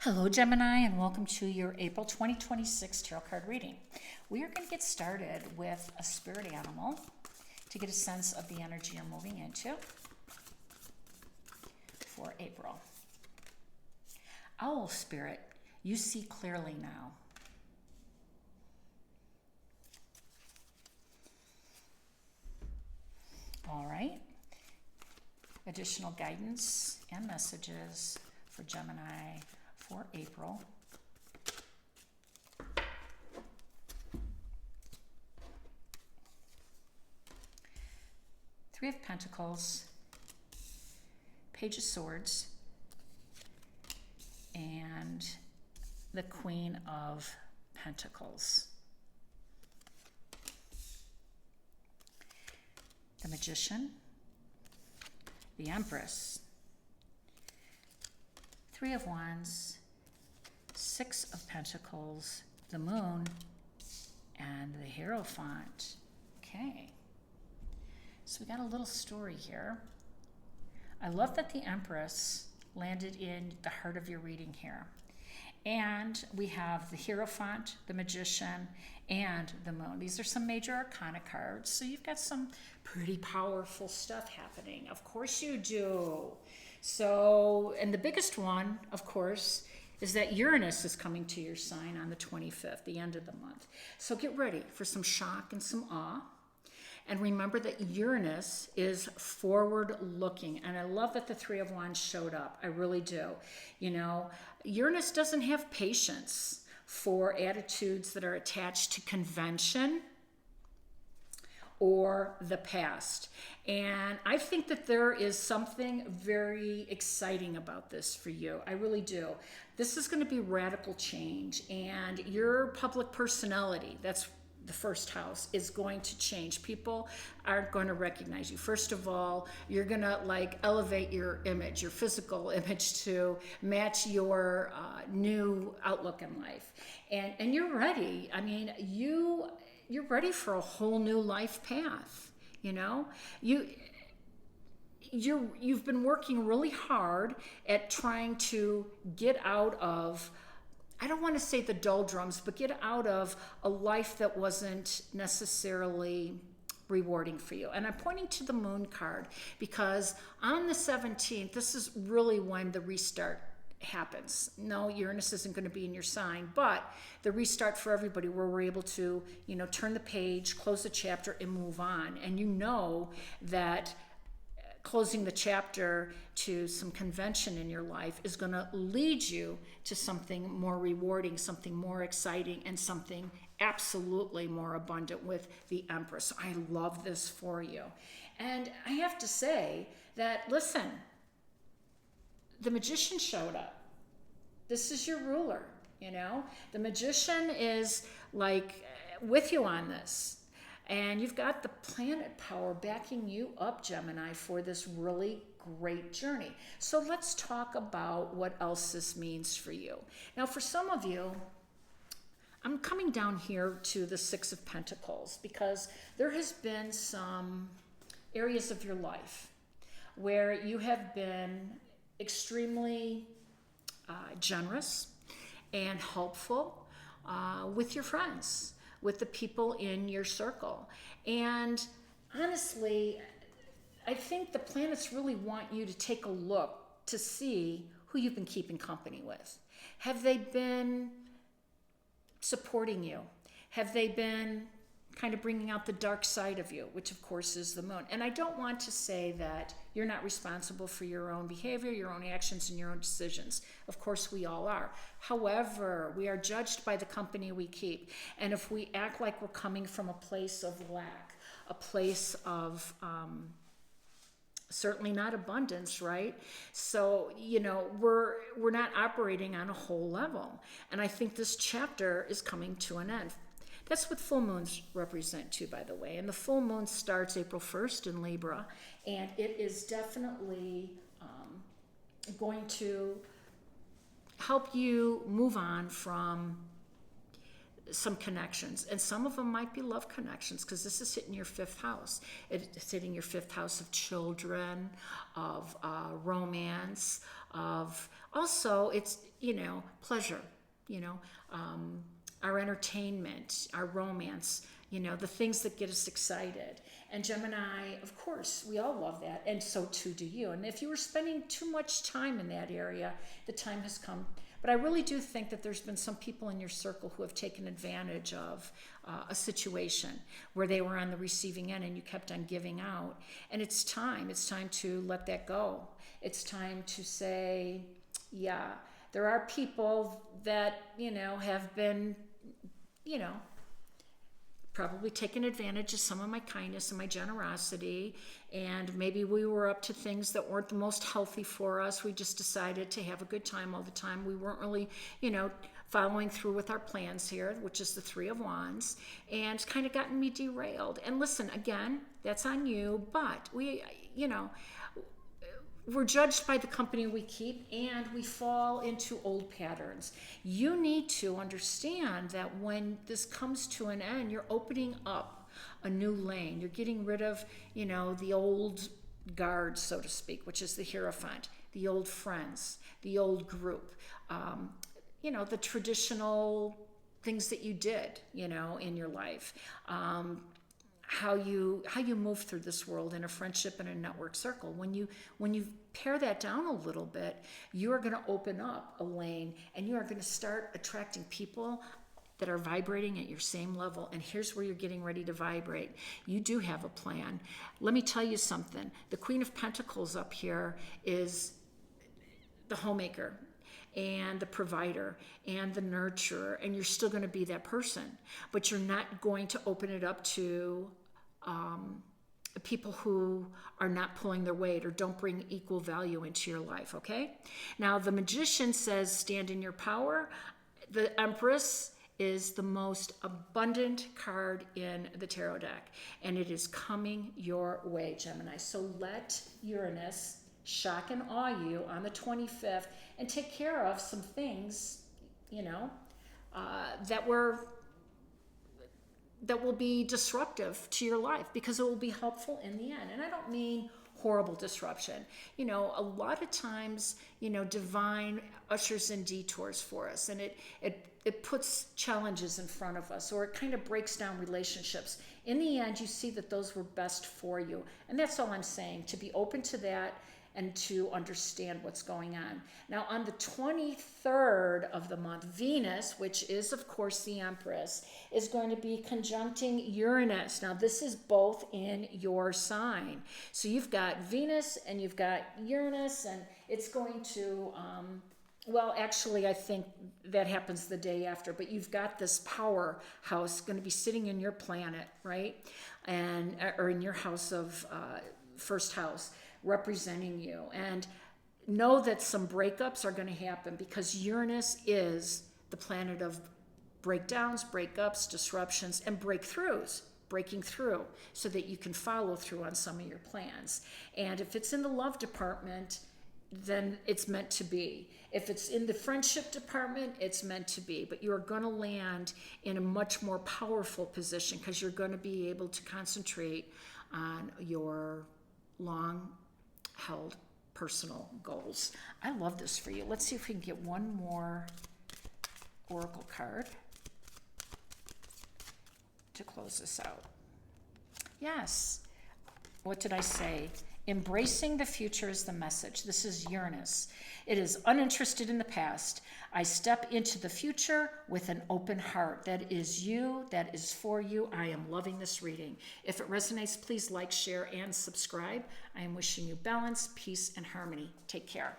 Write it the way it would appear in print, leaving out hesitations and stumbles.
Hello, Gemini, and welcome to your April 2026 tarot card reading. We are going to get started with a spirit animal to get a sense of the energy you're moving into for April. Owl spirit, you see clearly now. All right. Additional guidance and messages for Gemini for April. Three of Pentacles, Page of Swords, and the Queen of Pentacles. The Magician, the Empress, Three of Wands, Six of Pentacles, the Moon, and the Hierophant. Okay, so we got a little story here. I love that the Empress landed in the heart of your reading here. And we have the Hierophant, the Magician, and the Moon. These are some major arcana cards, so you've got some pretty powerful stuff happening. Of course you do. So, and the biggest one, of course, is that Uranus is coming to your sign on the 25th, the end of the month. So get ready for some shock and some awe. And remember that Uranus is forward looking. And I love that the Three of Wands showed up. I really do. You know, Uranus doesn't have patience for attitudes that are attached to convention or the past. And I think that there is something very exciting about this for you. I really do. This is going to be radical change, and your public personality, that's the first house, is going to change. People aren't going to recognize you. First of all, you're going to elevate your image, your physical image, to match your new outlook in life. And you're ready. I mean, you're ready for a whole new life path. You know, you've been working really hard at trying to get out of, I don't want to say the doldrums, but get out of a life that wasn't necessarily rewarding for you. And I'm pointing to the Moon card because on the 17th, this is really when the restart happens. No, Uranus isn't going to be in your sign, but the restart for everybody, where we're able to, turn the page, close the chapter, and move on. And you know that closing the chapter to some convention in your life is going to lead you to something more rewarding, something more exciting, and something absolutely more abundant with the Empress. So I love this for you. And I have to say that, listen, the Magician showed up. This is your ruler, The Magician is with you on this. And you've got the planet power backing you up, Gemini, for this really great journey. So let's talk about what else this means for you. Now, for some of you, I'm coming down here to the Six of Pentacles because there has been some areas of your life where you have been extremely generous and helpful with your friends, with the people in your circle. And honestly, I think the planets really want you to take a look to see who you've been keeping company with. Have they been supporting you? Have they been kind of bringing out the dark side of you, which of course is the Moon? And I don't want to say that you're not responsible for your own behavior, your own actions, and your own decisions. Of course we all are. However, we are judged by the company we keep. And if we act like we're coming from a place of lack, a place of certainly not abundance, right? So, we're not operating on a whole level. And I think this chapter is coming to an end. That's what full moons represent too, by the way. And the full moon starts April 1st in Libra, and it is definitely going to help you move on from some connections, and some of them might be love connections, because this is hitting your fifth house. It's hitting your fifth house of children, of romance, of also it's, pleasure, our entertainment, our romance, the things that get us excited. And Gemini, of course, we all love that, and so too do you. And if you were spending too much time in that area, the time has come. But I really do think that there's been some people in your circle who have taken advantage of a situation where they were on the receiving end and you kept on giving out. And it's time to let that go. It's time to say, yeah, there are people that, have been, probably taken advantage of some of my kindness and my generosity, and maybe we were up to things that weren't the most healthy for us. We just decided to have a good time all the time. We weren't really, following through with our plans here, which is the Three of Wands, and it's kind of gotten me derailed. And listen, again, that's on you, but we're judged by the company we keep, and we fall into old patterns. You need to understand that when this comes to an end, you're opening up a new lane. You're getting rid of, the old guard, so to speak, which is the Hierophant, the old friends, the old group, the traditional things that you did, in your life. How you move through this world in a friendship and a network circle. When you pare that down a little bit, you are going to open up a lane, and you are going to start attracting people that are vibrating at your same level. And here's where you're getting ready to vibrate. You do have a plan. Let me tell you something. The Queen of Pentacles up here is the homemaker and the provider and the nurturer, and you're still going to be that person, but you're not going to open it up to people who are not pulling their weight or don't bring equal value into your life, okay? Now, the Magician says, stand in your power. The Empress is the most abundant card in the tarot deck, and it is coming your way, Gemini. So let Uranus shock and awe you on the 25th and take care of some things, that will be disruptive to your life, because it will be helpful in the end. And I don't mean horrible disruption. A lot of times, divine ushers in detours for us, and it puts challenges in front of us, or it kind of breaks down relationships. In the end, you see that those were best for you. And that's all I'm saying, to be open to that and to understand what's going on. Now, on the 23rd of the month, Venus, which is, of course, the Empress, is going to be conjuncting Uranus. Now, this is both in your sign. So you've got Venus and you've got Uranus, and it's going to, actually, I think that happens the day after, but you've got this powerhouse going to be sitting in your planet, right? Or in your house of first house, representing you. And know that some breakups are going to happen, because Uranus is the planet of breakdowns, breakups, disruptions, and breakthroughs, breaking through so that you can follow through on some of your plans. And if it's in the love department, then it's meant to be. If it's in the friendship department, it's meant to be. But you're going to land in a much more powerful position, because you're going to be able to concentrate on your long-held personal goals. I love this for you. Let's see if we can get one more oracle card to close this out. Yes. What did I say? Embracing the future is the message. This is Uranus. It is uninterested in the past. I step into the future with an open heart. That is you. That is for you. I am loving this reading. If it resonates, please like, share, and subscribe. I am wishing you balance, peace, and harmony. Take care.